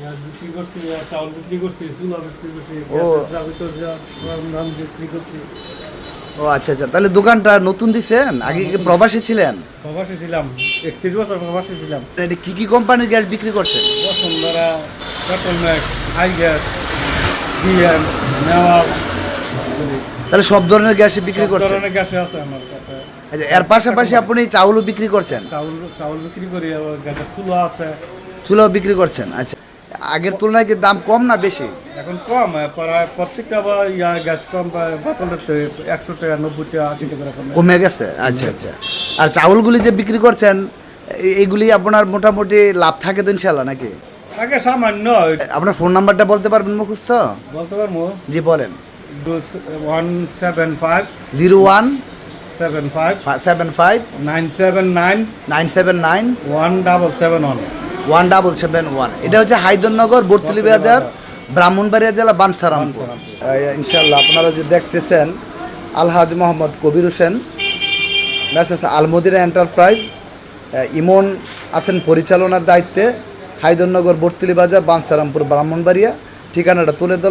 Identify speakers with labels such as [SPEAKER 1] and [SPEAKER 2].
[SPEAKER 1] বিক্রি করছি, চাউল বিক্রি করছি, চুলা বিক্রি করছি,
[SPEAKER 2] ও।
[SPEAKER 1] ধান বিক্রি করছি।
[SPEAKER 2] ও আচ্ছা আচ্ছা, তাহলে দোকানটা নতুন দিছেন, আগে কি প্রবাসী ছিলেন?
[SPEAKER 1] প্রবাসী ছিলাম, 31 বছর প্রবাসী ছিলাম।
[SPEAKER 2] এটা কি কি কোম্পানির গ্যাস বিক্রি করছেন?
[SPEAKER 1] বসুন্ধরা, পেট্রোলম্যাক, হাই গ্যাস, ডিএম, নেওয়ার,
[SPEAKER 2] তাহলে সব ধরনের গ্যাস বিক্রি
[SPEAKER 1] সব
[SPEAKER 2] করছেন?
[SPEAKER 1] ধরনের গ্যাসে আছে আমার কাছে।
[SPEAKER 2] আচ্ছা, এর পাশাপাশি আপনি চাউলও বিক্রি করছেন?
[SPEAKER 1] চাউল বিক্রি করি, আবার গ্যাসের চুলা আছে।
[SPEAKER 2] চুলাও বিক্রি করছেন? আচ্ছা, আগের তুলনায় কি দাম কম না বেশি?
[SPEAKER 1] এখন কম, প্রায় প্রত্যেকটা আবার গ্যাস কম, বোতলের 100 টাকা, 90 টাকা, 80 টাকা এরকম।
[SPEAKER 2] কমে গেছে? আচ্ছা আচ্ছা। আর চাউলগুলি যে বিক্রি করছেন, এইগুলি আপনার মোটামুটি লাভ থাকে তো ইনশাল্লাহ নাকি?
[SPEAKER 1] আগে সামান্য।
[SPEAKER 2] আপনার ফোন নাম্বারটা বলতে পারবেন মুখস্থ?
[SPEAKER 1] বলতে পারবো,
[SPEAKER 2] জি বলেন।
[SPEAKER 1] 175
[SPEAKER 2] 01
[SPEAKER 1] 75
[SPEAKER 2] 75
[SPEAKER 1] 979
[SPEAKER 2] 979
[SPEAKER 1] 1771।
[SPEAKER 2] 1771। এটা হচ্ছে হায়দরনগর, বর্তলি বাজার, ব্রাহ্মণবাড়িয়া জেলা, বানসারামপুর। ইনশাল্লাহ আপনারা যে দেখতেছেন, আলহাজ মোহাম্মদ কবির হোসেন, মেসেজ আলমদিরা এন্টারপ্রাইজ, ইমন আছেন পরিচালনার দায়িত্বে, হায়দরনগর, বর্তলি বাজার, বানসারামপুর, ব্রাহ্মণবাড়িয়া। ঠিকানাটা তুলে দিল।